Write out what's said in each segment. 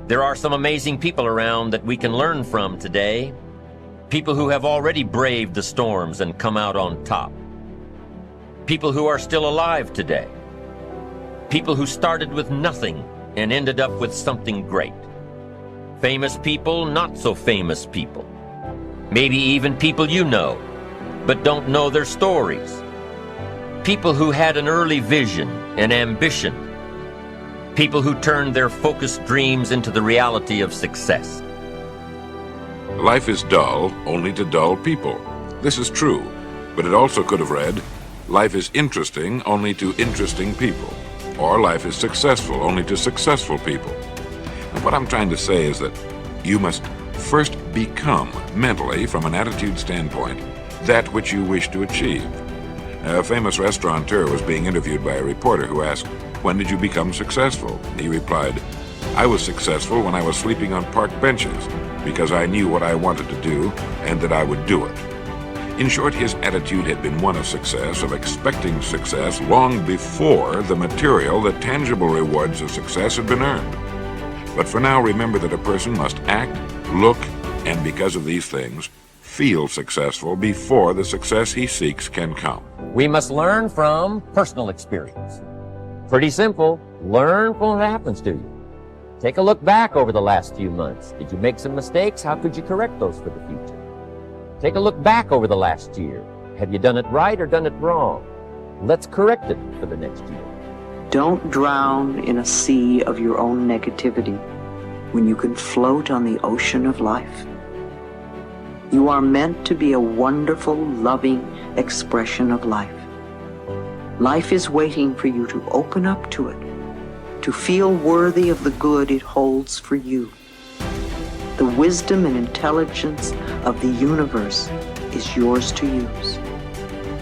There are some amazing people around that we can learn from today. People who have already braved the storms and come out on top. People who are still alive today. People who started with nothing and ended up with something great. Famous people, not so famous people. Maybe even people you know, but don't know their stories. People who had an early vision and ambition. People who turned their focused dreams into the reality of success. Life is dull only to dull people. This is true, but it also could have read, life is interesting only to interesting people, or life is successful only to successful people. And what I'm trying to say is that you must first become, mentally, from an attitude standpoint, that which you wish to achieve. A famous restaurateur was being interviewed by a reporter who asked, "When did you become successful?" He replied, "I was successful when I was sleeping on park benches, because I knew what I wanted to do and that I would do it." In short, his attitude had been one of success, of expecting success long before the material, the tangible rewards of success had been earned. But for now, remember that a person must act, look, and because of these things, feel successful before the success he seeks can come. We must learn from personal experience. Pretty simple. Learn from what happens to you. Take a look back over the last few months. Did you make some mistakes? How could you correct those for the future? Take a look back over the last year. Have you done it right or done it wrong? Let's correct it for the next year. Don't drown in a sea of your own negativity when you can float on the ocean of life. You are meant to be a wonderful, loving expression of life. Life is waiting for you to open up to it, to feel worthy of the good it holds for you. The wisdom and intelligence of the universe is yours to use.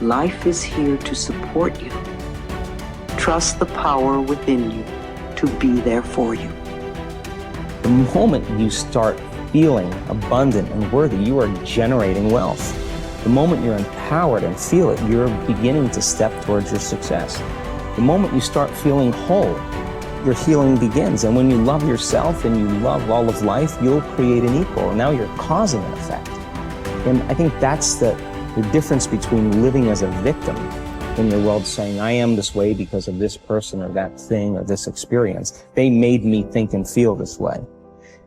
Life is here to support you. Trust the power within you to be there for you. The moment you start feeling abundant and worthy, you are generating wealth. The moment you're empowered and feel it, you're beginning to step towards your success. The moment you start feeling whole, your healing begins. And when you love yourself and you love all of life, you'll create an equal. Now you're causing an effect. And I think that's the difference between living as a victim in your world, saying, I am this way because of this person or that thing or this experience. They made me think and feel this way.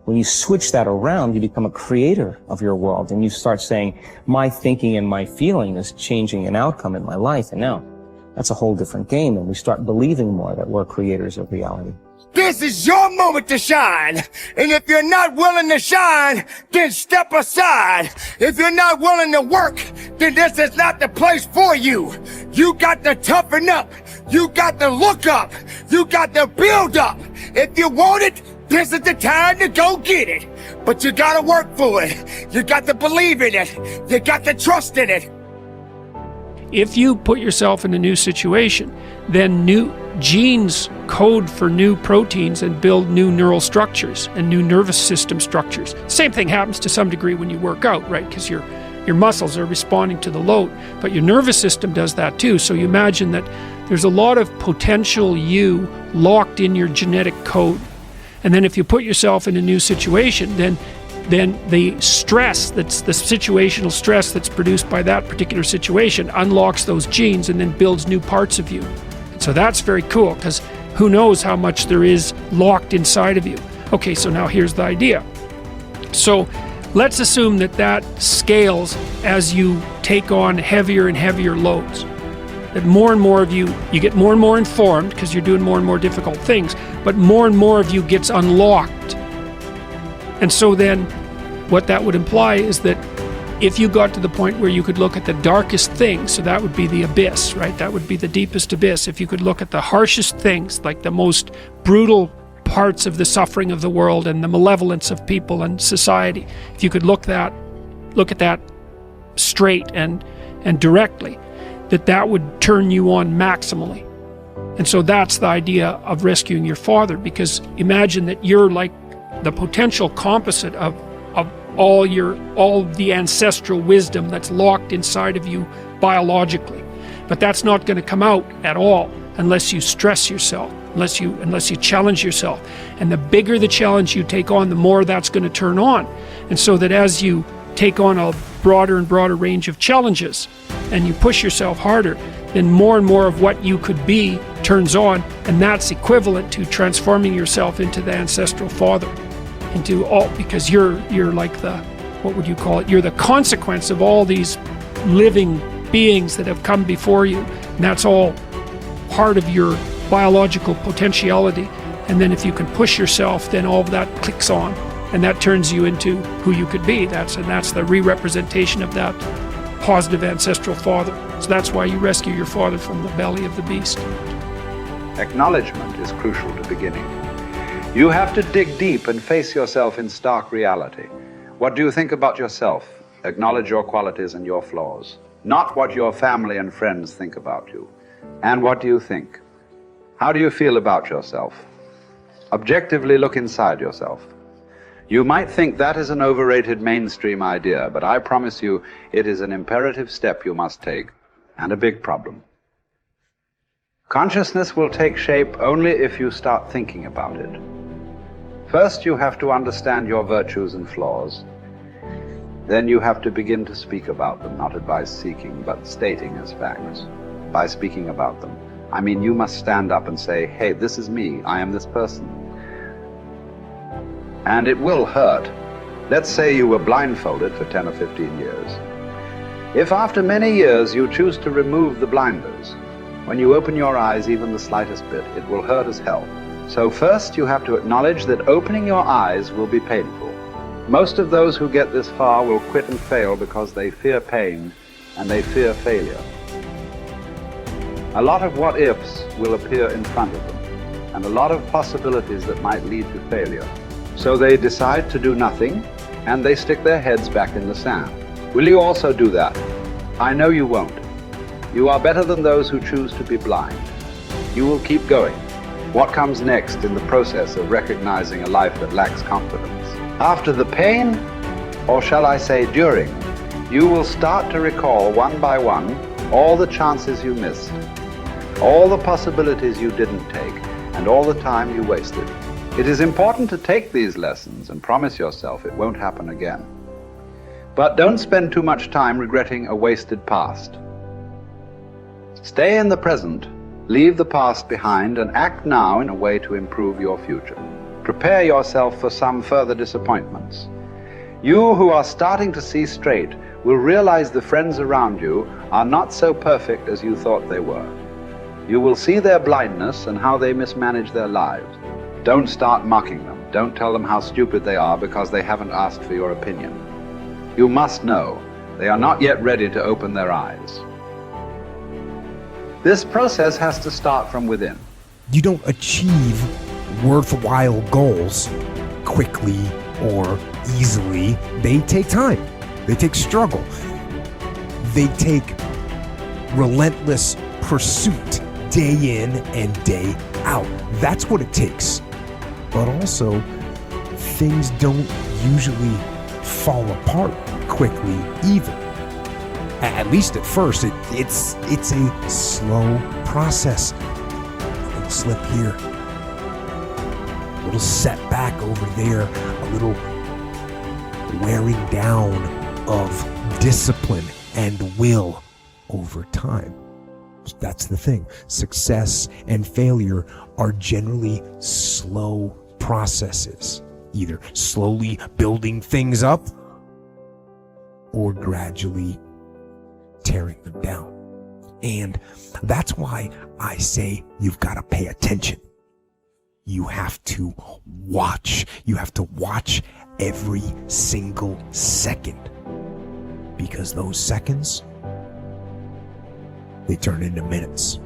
When you switch that around, you become a creator of your world, and you start saying, my thinking and my feeling is changing an outcome in my life. And now that's a whole different game, and we start believing more that we're creators of reality. This is your moment to shine. And if you're not willing to shine, then step aside. If you're not willing to work, then this is not the place for you. You got to toughen up. You got to look up. You got to build up. If you want it, this is the time to go get it. But you gotta work for it. You got to believe in it. You got to trust in it. If you put yourself in a new situation, then new genes code for new proteins and build new neural structures and new nervous system structures. Same thing happens to some degree when you work out, right? Because your muscles are responding to the load, but your nervous system does that too. So you imagine that there's a lot of potential you locked in your genetic code. And then if you put yourself in a new situation, then the stress, that's the situational stress that's produced by that particular situation, unlocks those genes and then builds new parts of you. So that's very cool, because who knows how much there is locked inside of you. Okay, so now here's the idea. So let's assume that scales as you take on heavier and heavier loads. That more and more of you get more and more informed because you're doing more and more difficult things, but more and more of you gets unlocked. And so then what that would imply is that if you got to the point where you could look at the darkest things, so that would be the abyss, right? That would be the deepest abyss. If you could look at the harshest things, like the most brutal parts of the suffering of the world and the malevolence of people and society, if you could look at that straight and directly, that would turn you on maximally. And so that's the idea of rescuing your father, because imagine that you're like the potential composite of all the ancestral wisdom that's locked inside of you biologically. But that's not going to come out at all unless you stress yourself. unless you challenge yourself. And the bigger the challenge you take on, the more that's going to turn on. And so that as you take on a broader and broader range of challenges and you push yourself harder, then more and more of what you could be turns on, and that's equivalent to transforming yourself into the ancestral father, because you're like the, what would you call it? You're the consequence of all these living beings that have come before you, and that's all part of your biological potentiality. And then if you can push yourself, then all of that clicks on, and that turns you into who you could be. That's the re-representation of that positive ancestral father. So that's why you rescue your father from the belly of the beast. Acknowledgement is crucial to beginning. You have to dig deep and face yourself in stark reality. What do you think about yourself? Acknowledge your qualities and your flaws, not what your family and friends think about you. And what do you think? How do you feel about yourself? Objectively look inside yourself. You might think that is an overrated mainstream idea, but I promise you it is an imperative step you must take, and a big problem. Consciousness will take shape only if you start thinking about it. First, you have to understand your virtues and flaws. Then you have to begin to speak about them, not advice-seeking, but stating as facts. By speaking about them, I mean you must stand up and say, hey, this is me, I am this person. And it will hurt. Let's say you were blindfolded for 10 or 15 years. If after many years you choose to remove the blinders, when you open your eyes even the slightest bit, it will hurt as hell. So first you have to acknowledge that opening your eyes will be painful. Most of those who get this far will quit and fail because they fear pain and they fear failure. A lot of what-ifs will appear in front of them, and a lot of possibilities that might lead to failure. So they decide to do nothing, and they stick their heads back in the sand. Will you also do that? I know you won't. You are better than those who choose to be blind. You will keep going. What comes next in the process of recognizing a life that lacks confidence? After the pain, or shall I say during, you will start to recall one by one all the chances you missed, all the possibilities you didn't take, and all the time you wasted. It is important to take these lessons and promise yourself it won't happen again. But don't spend too much time regretting a wasted past. Stay in the present, leave the past behind, and act now in a way to improve your future. Prepare yourself for some further disappointments. You who are starting to see straight will realize the friends around you are not so perfect as you thought they were. You will see their blindness and how they mismanage their lives. Don't start mocking them. Don't tell them how stupid they are because they haven't asked for your opinion. You must know they are not yet ready to open their eyes. This process has to start from within. You don't achieve worthwhile goals quickly or easily. They take time. They take struggle. They take relentless pursuit day in and day out. That's what it takes. But also, things don't usually fall apart quickly either. At least at first, it's a slow process. A little slip here, a little setback over there, a little wearing down of discipline and will over time. That's the thing. Success and failure are generally slow processes, either slowly building things up or gradually tearing them down. And that's why I say you've got to pay attention. You have to watch. You have to watch every single second, because those seconds, they turn into minutes,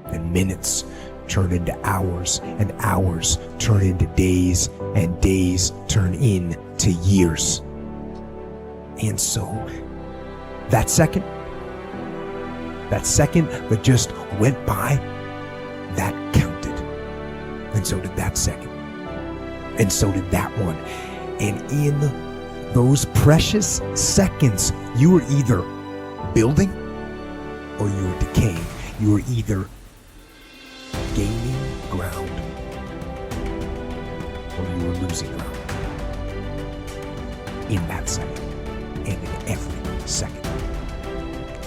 and minutes turn into hours, and hours turn into days, and days turn into years. And so that second that just went by, that counted. And so did that second. And so did that one. And in those precious seconds, you were either building or you were decaying. You were either losing out in that second and in every second.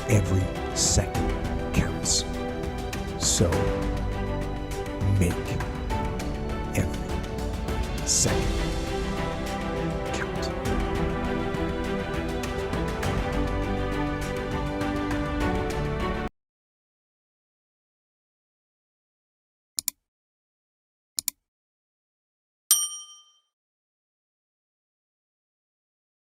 Every second counts. So make every second